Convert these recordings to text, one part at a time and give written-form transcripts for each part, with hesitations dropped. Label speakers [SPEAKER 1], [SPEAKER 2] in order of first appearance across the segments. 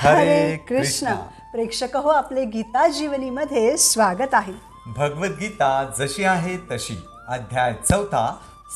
[SPEAKER 1] हरे कृष्ण.
[SPEAKER 2] प्रेक्षक हो, आपले गीता जीवनीमध्ये स्वागत आहे.
[SPEAKER 1] भगवद्गीता जशी आहे तशी, अध्याय 4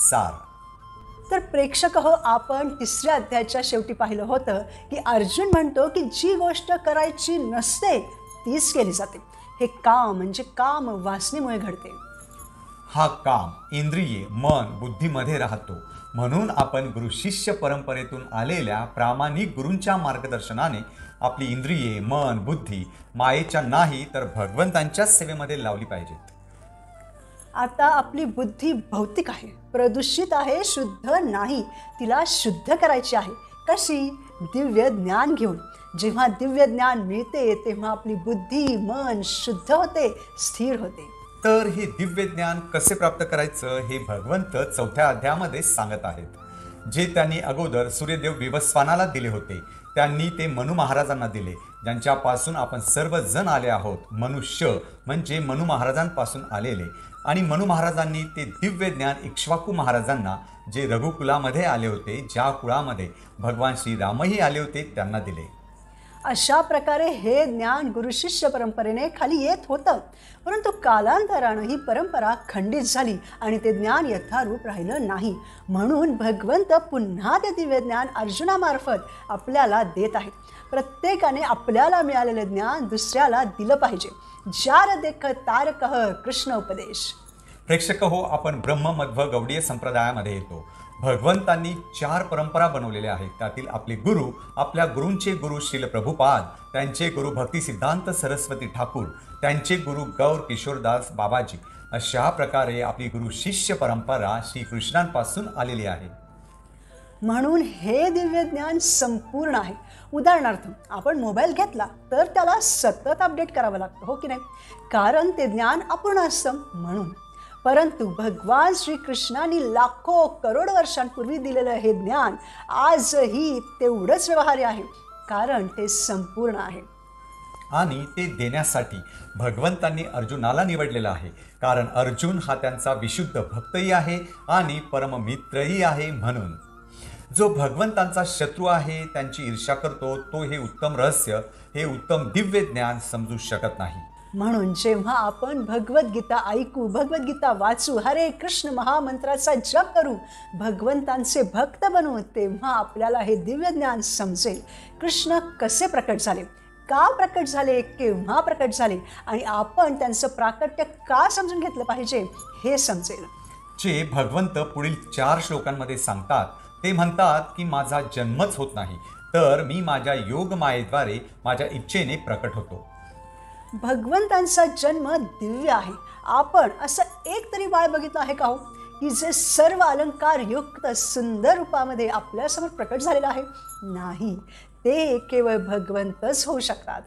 [SPEAKER 1] सार.
[SPEAKER 2] तर प्रेक्षक हो, आपण तिसऱ्या अध्यायाच्या शेवटी पाहिलं होतं की अर्जुन म्हणतो की जी गोष्ट करायची नसते तीच केली जाते. हे काम म्हणजे काम वासनेमुळे घडते.
[SPEAKER 1] हा काम इंद्रिये मन बुद्धीमध्ये राहतो. म्हणून आपण गुरु शिष्य परंपरेतून आलेल्या प्रामाणिक गुरूंच्या मार्गदर्शनाने आपली इंद्रिये मन बुद्धी मायेच्या नाही तर भगवंतांच्या सेवेमध्ये लावली पाहिजेत.
[SPEAKER 2] आता आपली बुद्धी भौतिक आहे, प्रदूषित आहे, शुद्ध नाही. तिला शुद्ध करायची आहे. कशी? दिव्य ज्ञान घेऊन. जेव्हा दिव्य ज्ञान मिळते तेव्हा आपली बुद्धी मन शुद्ध होते, स्थिर होते.
[SPEAKER 1] तर हे दिव्य ज्ञान कसे प्राप्त करायचं हे भगवंत 4थ्या अध्यायामध्ये सांगत आहेत. जे त्यांनी अगोदर सूर्यदेव विवस्वानाला दिले होते त्यांनी ते मनु महाराजांना दिले, ज्यांच्यापासून आपण सर्वजण आले आहोत. मनुष्य म्हणजे मनु महाराजांपासून आलेले. आणि मनु महाराजांनी ते दिव्य ज्ञान इक्ष्वाकू महाराजांना, जे रघुकुलामध्ये आले होते, ज्या कुळामध्ये भगवान श्रीरामही आले होते, त्यांना दिले.
[SPEAKER 2] अशा प्रकारे हे ज्ञान गुरुशिष्य परंपरेने खाली येत होतं. परंतु कालांतरानं ही परंपरा खंडित झाली आणि ते ज्ञान यथारूप राहिलं नाही. म्हणून भगवंत पुन्हा ते दिव्य ज्ञान अर्जुनामार्फत आपल्याला देत आहेत. प्रत्येकाने आपल्याला मिळालेले ज्ञान दुसऱ्याला दिलं पाहिजे. जार देख तारकः कृष्ण उपदेश.
[SPEAKER 1] प्रेक्षक हो, आपण ब्रह्म मध्व गौडीय संप्रदायामध्ये येतो. भगवंतांनी 4 परंपरा बनवलेल्या आहेत. त्यातील आपले गुरु, आपल्या गुरूंचे गुरु श्रील प्रभुपाद, त्यांचे गुरु भक्ती सिद्धांत सरस्वती ठाकूर, त्यांचे गुरु गौर किशोरदास बाबाजी. अशा प्रकारे आपली गुरु शिष्य परंपरा श्रीकृष्णांपासून आलेली आहे.
[SPEAKER 2] म्हणून हे दिव्य ज्ञान संपूर्ण आहे. उदाहरणार्थ, आपण मोबाईल घेतला तर त्याला सतत अपडेट करावं लागतं, हो की नाही? कारण ते ज्ञान अपूर्ण असतं म्हणून. परंतु भगवान श्रीकृष्णांनी लाखो करोड वर्षांपूर्वी दिलेलं हे ज्ञान आजही तेवढंच व्यवहार्य आहे, कारण ते संपूर्ण आहे.
[SPEAKER 1] आणि ते देण्यासाठी भगवंतांनी अर्जुनाला निवडलेला आहे. कारण अर्जुन हा त्यांचा विशुद्ध भक्तही आहे आणि परममित्रही आहे. म्हणून जो भगवंतांचा शत्रू आहे, त्यांची ईर्ष्या करतो, तो हे उत्तम रहस्य, हे उत्तम दिव्य ज्ञान समजू शकत नाही.
[SPEAKER 2] म्हणून जेव्हा आपण भगवद्गीता ऐकू, भगवद्गीता वाचू, हरे कृष्ण महामंत्राचा जप करू, भगवंतांचे भक्त बनू, तेव्हा आपल्याला हे दिव्य ज्ञान समजेल. कृष्ण कसे प्रकट झाले, का प्रकट झाले, केव्हा प्रकट झाले आणि आपण त्यांचं प्राकट्य का समजून घेतलं पाहिजे हे समजेल.
[SPEAKER 1] जे भगवंत पुढील 4 श्लोकांमध्ये सांगतात ते म्हणतात की माझा जन्मच होत नाही, तर मी माझ्या योगमायेद्वारे माझ्या इच्छेने प्रकट होतो.
[SPEAKER 2] भगवंतांचा जन्म दिव्य आहे. आपण असं एक तरी बाळ बघितलं आहे का हो, की जे सर्व अलंकार युक्त सुंदर रूपामध्ये आपल्यासमोर प्रकट झालेलं आहे? नाही, ते केवळ भगवंतच होऊ शकतात.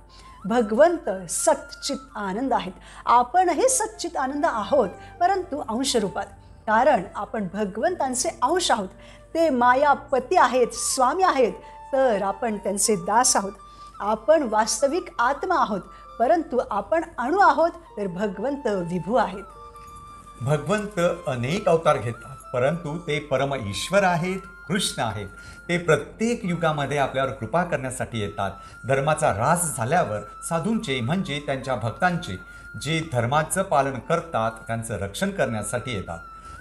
[SPEAKER 2] भगवंत सच्चित आनंद आहेत. आपणही सच्चित आनंद आहोत, परंतु अंश रूपात. कारण आपण भगवंतांचे अंश आहोत. ते मायापती आहेत, स्वामी आहेत, तर आपण त्यांचे दास आहोत. आपण वास्तविक आत्मा आहोत, परंतु आपण अणु आहोत, तर भगवंत विभू आहेत.
[SPEAKER 1] भगवंत अनेक अवतार घेतात, परंतु ते परम ईश्वर आहेत, कृष्ण आहेत. ते प्रत्येक युगामध्ये आपल्यावर कृपा करण्यासाठी येतात. धर्माचा ऱ्हास झाल्यावर साधूंचे म्हणजे त्यांच्या भक्तांचे, जे धर्माचं पालन करतात, त्यांचं रक्षण करण्यासाठी येतात.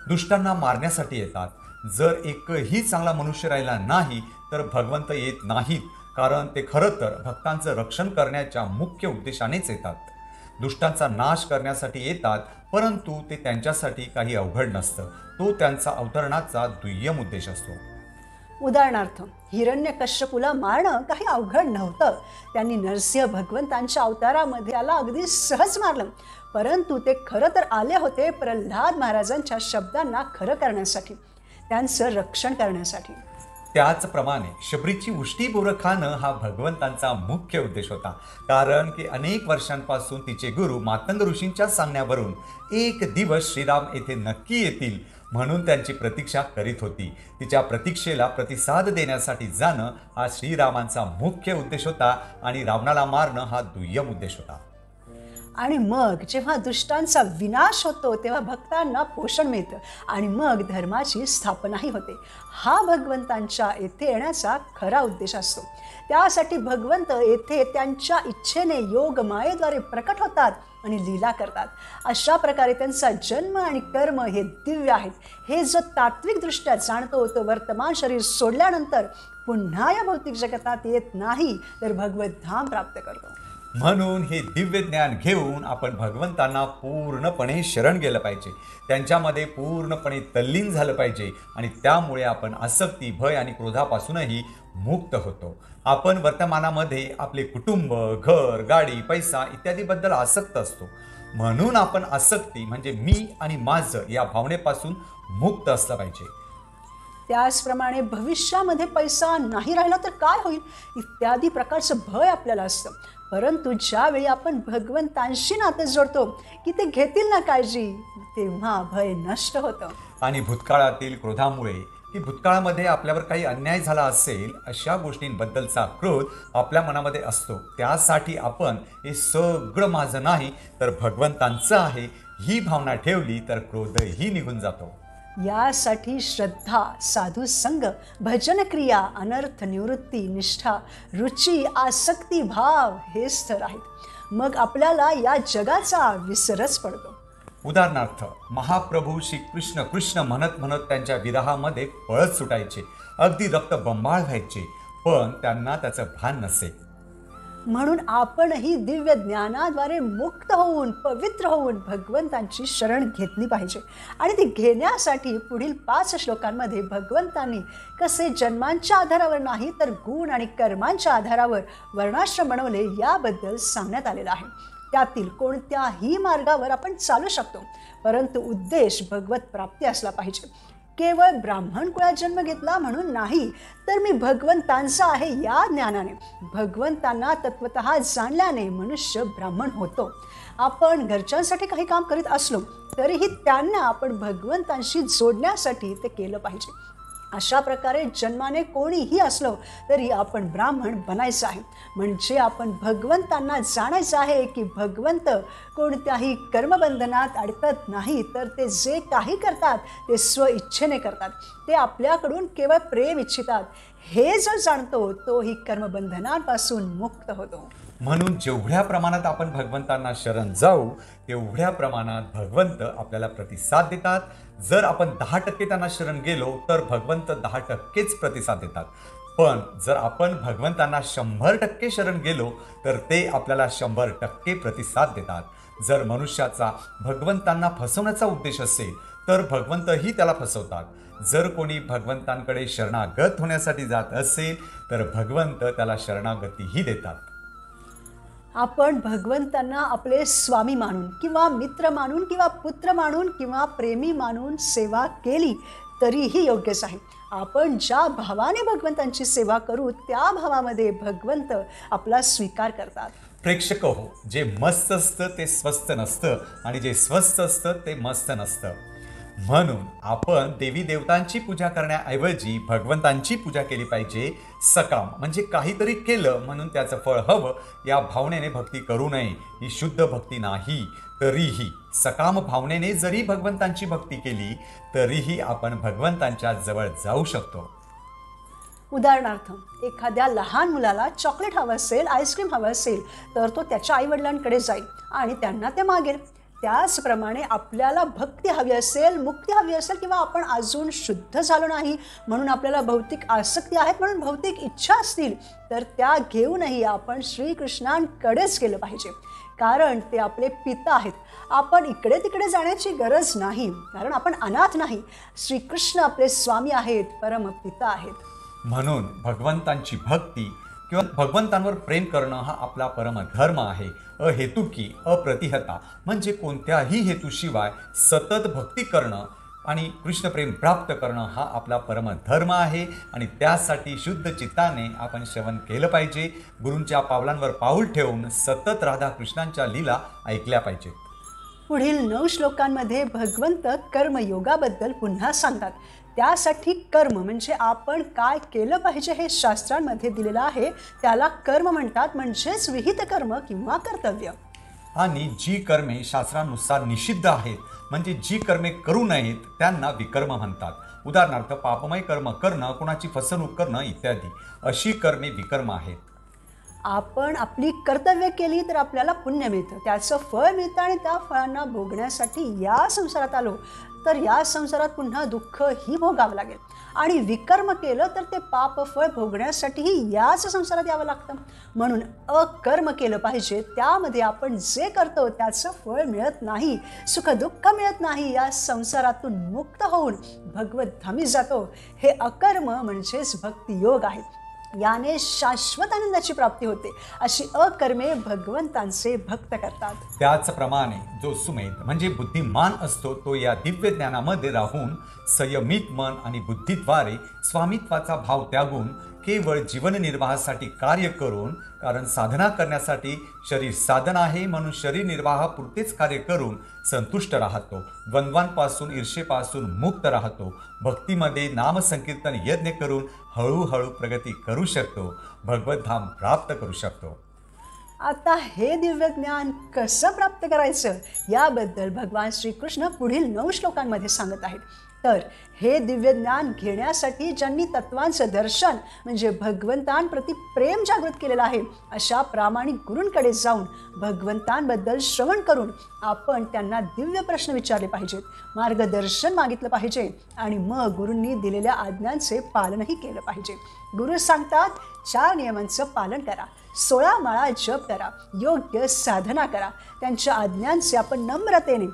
[SPEAKER 1] दुष्टांना मारण्यासाठी येतात. जर एकही चांगला मनुष्य राहिला नाही तर भगवंत येत नाहीत, कारण ते खरं तर भक्तांचं रक्षण करण्याच्या मुख्य उद्देशानेच येतात. दुष्टांचा नाश करण्यासाठी येतात, परंतु ते त्यांच्यासाठी काही अवघड नसतं. तो त्यांचा अवतरणाचा दुय्यम उद्देश असतो.
[SPEAKER 2] उदाहरणार्थ, हिरण्यकश्यपूला मारणं काही अवघड नव्हतं. त्यांनी नरसिंह भगवंतांच्या अवतारामध्ये त्याला अगदी सहज मारलं. परंतु ते खरं तर आले होते प्रल्हाद महाराजांच्या शब्दांना खरं करण्यासाठी, त्यांचं रक्षण करण्यासाठी.
[SPEAKER 1] त्याचप्रमाणे शबरीची उष्टी बोरं खाणं हा भगवंतांचा मुख्य उद्देश होता. कारण की अनेक वर्षांपासून तिचे गुरु मातंग ऋषींच्या सांगण्यावरून एक दिवस श्रीराम येथे नक्की येतील म्हणून त्यांची प्रतीक्षा करीत होती. तिच्या प्रतीक्षेला प्रतिसाद देण्यासाठी जाणं हा श्रीरामांचा मुख्य उद्देश होता आणि रावणाला मारणं हा दुय्यम उद्देश होता.
[SPEAKER 2] आणि मग जेव्हा दुष्टांचा विनाश होतो तेव्हा भक्तांना पोषण मिळतं आणि मग धर्माची स्थापनाही होते. हा भगवंतांच्या येथे येण्याचा खरा उद्देश असतो. त्यासाठी भगवंत येथे त्यांच्या इच्छेने योग मायेद्वारे प्रकट होतात आणि लीला करतात. अशा प्रकारे त्यांचा जन्म आणि कर्म हे दिव्य आहेत. हे जो तात्विकदृष्ट्या जाणतो तो वर्तमान शरीर सोडल्यानंतर पुन्हा या भौतिक जगतात येत नाही तर भगवत धाम प्राप्त करतो.
[SPEAKER 1] म्हणून हे दिव्य ज्ञान घेऊन आपण भगवंतांना पूर्णपणे शरण गेलं पाहिजे, त्यांच्यामध्ये पूर्णपणे तल्लीन झालं पाहिजे आणि त्यामुळे आपण आसक्ती, भय आणि क्रोधापासूनही मुक्त होतो. आपण वर्तमानामध्ये आपले कुटुंब, घर, गाडी, पैसा इत्यादीबद्दल आसक्त असतो. म्हणून आपण आसक्ती म्हणजे मी आणि माझं या भावनेपासून मुक्त असलं पाहिजे.
[SPEAKER 2] त्याचप्रमाणे भविष्यामध्ये पैसा नाही राहिला तर काय होईल इत्यादी प्रकारचं भय आपल्याला असतं. परंतु ज्यावेळी आपण भगवंतांशी नातं जोडतो की ते घेतील ना काळजी, तेव्हा भय नष्ट होतं.
[SPEAKER 1] आणि भूतकाळातील क्रोधामुळे की भूतकाळामध्ये आपल्यावर काही अन्याय झाला असेल अशा गोष्टींबद्दलचा क्रोध आपल्या मनामध्ये असतो. त्यासाठी आपण हे सगळं माझं नाही तर भगवंतांचं आहे ही भावना ठेवली तर क्रोधही निघून जातो.
[SPEAKER 2] यासाठी श्रद्धा, साधू संग, भजन क्रिया, अनर्थ निवृत्ती, निष्ठा, रुची, आसक्ती, भाव हे स्तर आहेत. मग आपल्याला या जगाचा विसरच पडतो.
[SPEAKER 1] उदाहरणार्थ महाप्रभू श्री कृष्ण कृष्ण म्हणत म्हणत त्यांच्या विरहामध्ये पळत सुटायचे, अगदी रक्त बंबाळ व्हायचे, पण त्यांना त्याचं भान नसे.
[SPEAKER 2] म्हणून आपणही दिव्य ज्ञानाद्वारे मुक्त होऊन पवित्र होऊन भगवंतांची शरण घेतली पाहिजे. आणि ती घेण्यासाठी पुढील 5 श्लोकांमध्ये भगवंतांनी कसे जन्मांच्या आधारावर नाही तर गुण आणि कर्मांच्या आधारावर वर्णाश्रम बनवले याबद्दल सांगण्यात आलेलं आहे. त्यातील कोणत्याही मार्गावर आपण चालू शकतो, परंतु उद्देश भगवत प्राप्ती असला पाहिजे. केवळ ब्राह्मण कुळात जन्म घेतला म्हणून नाही तर मी भगवंतांचा आहे या ज्ञानाने, भगवंतांना तत्वतः जाणल्याने मनुष्य ब्राह्मण होतो. आपण घरच्यांसाठी काही काम करीत असलो तरीही त्यांना आपण भगवंतांशी जोडण्यासाठी ते केलं पाहिजे. अशा प्रकारे जन्माने कोणीही असलो तरी आपण ब्राह्मण बनायचं आहे. म्हणजे आपण भगवंतांना जाणायचं आहे की भगवंत कोणत्याही कर्मबंधनात अडकत नाही, तर ते जे काही करतात ते स्वइच्छेने करतात. ते आपल्याकडून केवळ प्रेम इच्छितात. हे जो जाणतो तोही कर्मबंधनांपासून मुक्त होतो.
[SPEAKER 1] म्हणून जेवढ्या प्रमाणात आपण भगवंतांना शरण जाऊ तेवढ्या प्रमाणात भगवंत आपल्याला प्रतिसाद देतात. जर आपण 10% त्यांना शरण गेलो तर भगवंत 10%च प्रतिसाद देतात. पण जर आपण भगवंतांना 100% शरण गेलो तर ते आपल्याला 100% प्रतिसाद देतात. जर मनुष्याचा भगवंतांना फसवण्याचा उद्देश असेल तर भगवंतही त्याला फसवतात. जर कोणी भगवंतांकडे शरणागत होण्यासाठी जात असेल तर भगवंत त्याला शरणागतीही देतात.
[SPEAKER 2] आपण भगवंतांना आपले स्वामी मानून किंवा मित्र मानून किंवा पुत्र मानून किंवा प्रेमी मानून सेवा केली तरीही योग्यच आहे. आपण ज्या भावाने भगवंतांची सेवा करू त्या भावामध्ये भगवंत आपला स्वीकार करतात.
[SPEAKER 1] प्रेक्षक हो, जे मस्त असतं ते स्वस्त नसतं आणि जे स्वस्त असतं ते मस्त नसतं. म्हणून आपण देवी देवतांची पूजा करण्याऐवजी भगवंतांची पूजा केली पाहिजे. सकाम म्हणजे काहीतरी केलं म्हणून त्याचं फळ हवं या भावनेने भक्ती करू नये. ही शुद्ध भक्ती नाही. तरीही सकाम भावनेने जरी भगवंतांची भक्ती केली तरीही आपण भगवंतांच्या जवळ जाऊ शकतो.
[SPEAKER 2] उदाहरणार्थ एखाद्या लहान मुलाला चॉकलेट हवं असेल, आईस्क्रीम हवं असेल तर तो त्याच्या आईवडिलांकडे जाईल आणि त्यांना ते मागेल. त्याचप्रमाणे आपल्याला भक्ती हवी असेल, मुक्ती हवी असेल किंवा आपण अजून शुद्ध झालो नाही म्हणून आपल्याला भौतिक आसक्ती आहेत म्हणून भौतिक इच्छा असतील तर त्या घेऊनही आपण श्रीकृष्णांकडेच गेलं पाहिजे. कारण ते आपले पिता आहेत. आपण इकडे तिकडे जाण्याची गरज नाही, कारण आपण अनाथ नाही. श्रीकृष्ण आपले स्वामी आहेत, परमपिता आहेत.
[SPEAKER 1] म्हणून भगवंतांची भक्ती किंवा भगवंतांवर प्रेम करणं हा आपला परमधर्म आहे. अहेतुकी, अप्रतिहता म्हणजे कोणत्याही हेतूशिवाय सतत भक्ती करणं आणि कृष्णप्रेम प्राप्त करणं हा आपला परमधर्म आहे. आणि त्यासाठी शुद्ध चित्ताने आपण श्रवण केलं पाहिजे. गुरूंच्या पावलांवर पाऊल ठेवून सतत राधाकृष्णांच्या लीला ऐकल्या पाहिजेत.
[SPEAKER 2] पुढील 9 श्लोकांमध्ये भगवंत कर्मयोगाबद्दल पुन्हा सांगतात. त्यासाठी कर्म म्हणजे आपण काय केलं पाहिजे हे शास्त्रांमध्ये दिलेलं आहे. त्याला कर्म म्हणतात, म्हणजेच विहित कर्म किंवा कर्तव्य.
[SPEAKER 1] आणि जी कर्मे शास्त्रानुसार निषिद्ध आहेत, म्हणजे जी कर्मे करू नयेत, त्यांना विकर्म म्हणतात. उदाहरणार्थ पापमय कर्म करणं, कोणाची फसवणूक करणं इत्यादी अशी कर्मे विकर्म आहेत.
[SPEAKER 2] आपण आपली कर्तव्य केली तर आपल्याला पुण्य मिळतं, त्याचं फळ मिळतं आणि त्या फळांना भोगण्यासाठी या संसारात आलो तर या संसारात पुन्हा दुःखही भोगावं लागेल. आणि विकर्म केलं तर ते पाप फळ भोगण्यासाठीही याच संसारात यावं लागतं. म्हणून अकर्म केलं पाहिजे, त्यामध्ये आपण जे करतो त्याचं फळ मिळत नाही, सुखदुःख मिळत नाही, या संसारातून मुक्त होऊन भगवतधामी जातो. हे अकर्म म्हणजेच भक्तियोग आहे. याने शाश्वत आनंदाची प्राप्ती होते. अशी अकर्मे भगवंतांचे भक्त करतात.
[SPEAKER 1] त्याचप्रमाणे जो सुमेध म्हणजे बुद्धिमान असतो, तो या दिव्य ज्ञानामध्ये राहून संयमित मन आणि बुद्धीद्वारे स्वामित्वाचा भाव त्यागून केवळ जीवननिर्वाहासाठी कार्य करून, कारण साधना करण्यासाठी शरीर साधन आहे म्हणून शरीर निर्वाहापुरतेच कार्य करून संतुष्ट राहतो. द्वंद्वांपासून, ईर्षेपासून मुक्त राहतो. भक्तीमध्ये नामसंकीर्तन यज्ञ करून हळूहळू प्रगती करू शकतो, भगवतधाम प्राप्त करू शकतो.
[SPEAKER 2] आता हे दिव्य ज्ञान कसं प्राप्त करायचं याबद्दल भगवान श्रीकृष्ण पुढील 9 श्लोकांमध्ये सांगत आहेत. तर हे दिव्य ज्ञान घेण्यासाठी ज्यांनी तत्वांचं दर्शन म्हणजे भगवंतांप्रती प्रेम जागृत केलेलं आहे, अशा प्रामाणिक गुरूंकडे जाऊन भगवंतांबद्दल श्रवण करून आपण त्यांना दिव्य प्रश्न विचारले पाहिजेत, मार्गदर्शन मागितलं पाहिजे आणि मग गुरूंनी दिलेल्या आज्ञांचे पालनही केलं पाहिजे. गुरु सांगतात 4 नियमांचं पालन करा, 16 माळा जप करा, योग्य साधना करा. त्यांच्या आज्ञांचे आपण नम्रतेने,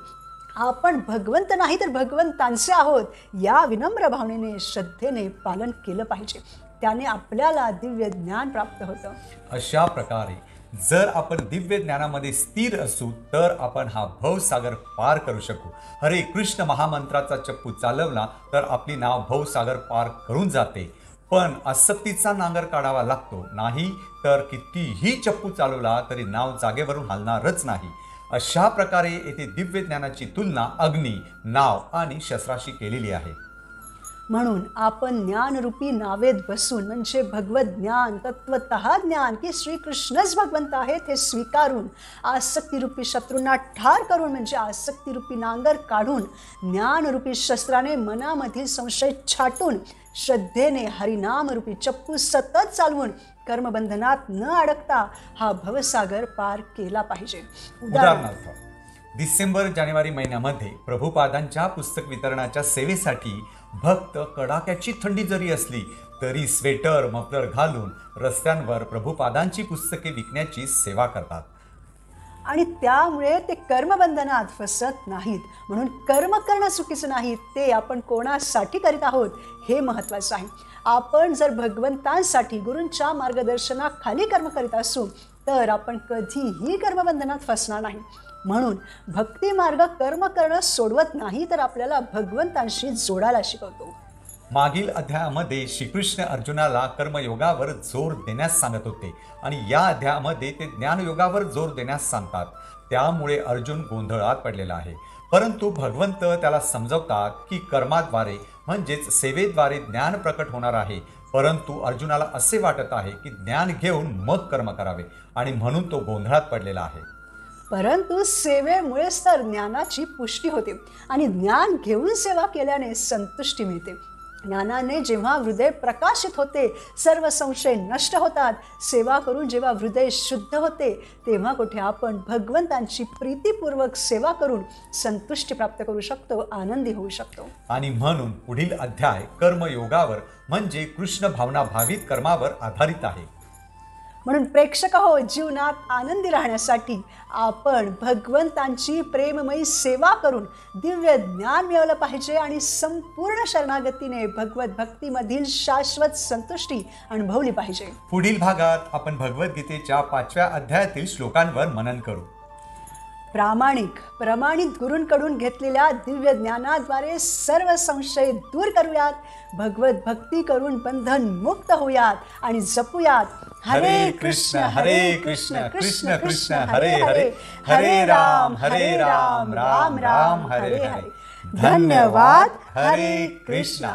[SPEAKER 2] आपण भगवंत नाही तर भगवंतांचे आहोत या विनम्र भावनेने, श्रद्धेने पालन केलं पाहिजे. त्याने आपल्याला दिव्य ज्ञान प्राप्त होतं.
[SPEAKER 1] अशा प्रकारे जर आपण दिव्य ज्ञानामध्ये स्थिर असू तर आपण हा भवसागर पार करू शकू. हरे कृष्ण महामंत्राचा चप्पू चालवला तर आपली नाव भवसागर पार करून जाते. पण आसक्तीचा नांगर काढावा लागतो, नाही तर कितीही चप्पू चालवला तरी नाव जागेवरून हलणारच नाही. अशा प्रकारे येथे दिव्य ज्ञानाची तुलना अग्नी, नाव आणि शस्त्राशी केलेली आहे.
[SPEAKER 2] म्हणून आपण ज्ञानरूपी नावेत बसून म्हणजे भगवत ज्ञान, तत्वतः ज्ञान की श्रीकृष्णच भगवंत आहेत हे स्वीकारून, आसक्तीरूपी शत्रूंना ठार करून म्हणजे आसक्तीरूपी नांगर काढून, ज्ञानरूपी शस्त्राने मनामधील संशय छाटून, श्रद्धेने हरिनामरूपी चप्पू सतत चालवून कर्मबंधनात न अडकता हा भवसागर पार केला पाहिजे.
[SPEAKER 1] उदाहरणार्थ डिसेंबर जानेवारी महिन्यामध्ये प्रभुपादांच्या पुस्तक वितरणाच्या सेवेसाठी भक्त कडाक्याची थंडी जरी असली तरी स्वेटर, मफलर घालून रस्त्यांवर प्रभुपादांची पुस्तके विकण्याची सेवा करतात.
[SPEAKER 2] आणि त्यामुळे ते कर्मबंधनात फसत नाहीत. म्हणून कर्म करणं चुकीचं नाही, ते आपण कोणासाठी करीत आहोत हे महत्त्वाचं आहे. आपण जर भगवंतांसाठी गुरूंच्या मार्गदर्शनाखाली कर्म करीत असू तर आपण कधीही कर्मबंधनात फसणार नाही. म्हणून भक्ती मार्ग कर्म करणं सोडवत नाही तर आपल्याला भगवंतांशी जोडायला शिकवतो.
[SPEAKER 1] मागील अध्यायामध्ये श्रीकृष्ण अर्जुनाला कर्मयोगावर जोर देण्यास सांगत होते आणि या अध्यायामध्ये ते ज्ञानयोगावर जोर देण्यास सांगतात. त्यामुळे अर्जुन गोंधळात पडलेला आहे. परंतु भगवंत त्याला समजवतात की कर्माद्वारे म्हणजेच सेवेद्वारे ज्ञान प्रकट होणार आहे. परंतु अर्जुनाला असे वाटत आहे की ज्ञान घेऊन मग कर्म करावे आणि म्हणून तो गोंधळात पडलेला आहे.
[SPEAKER 2] परंतु सेवेमुळेच तर ज्ञानाची पुष्टी होते आणि ज्ञान घेऊन सेवा केल्याने संतुष्टी मिळते. ज्ञानाने जेव्हा हृदय प्रकाशित होते, सर्व संशय नष्ट होतात. सेवा करून जेव्हा हृदय शुद्ध होते तेव्हा कुठे आपण भगवंतांची प्रीतीपूर्वक सेवा करून संतुष्टी प्राप्त करू शकतो, आनंदी होऊ शकतो.
[SPEAKER 1] आणि म्हणून पुढील अध्याय कर्मयोगावर म्हणजे कृष्ण भावना भावित कर्मावर आधारित आहे.
[SPEAKER 2] म्हणून प्रेक्षक हो, जीवनात आनंदी राहण्यासाठी आपण भगवंतांची प्रेममयी सेवा करून दिव्य ज्ञान मिळवलं पाहिजे आणि संपूर्ण शरणागतीने भगवत भक्तीमधील शाश्वत संतुष्टी अनुभवली पाहिजे.
[SPEAKER 1] पुढील भागात आपण भगवद्गीतेच्या 5व्या अध्यायातील श्लोकांवर मनन करू.
[SPEAKER 2] प्रमाणित गुरूंकडून घेतलेल्या दिव्य ज्ञानाद्वारे सर्व संशय दूर करूयात, भगवत भक्ती करून बंधन मुक्त होऊयात आणि जपूयात हरे कृष्ण कृष्ण कृष्ण हरे हरे, हरे राम राम राम हरे हरे. धन्यवाद. हरे कृष्ण.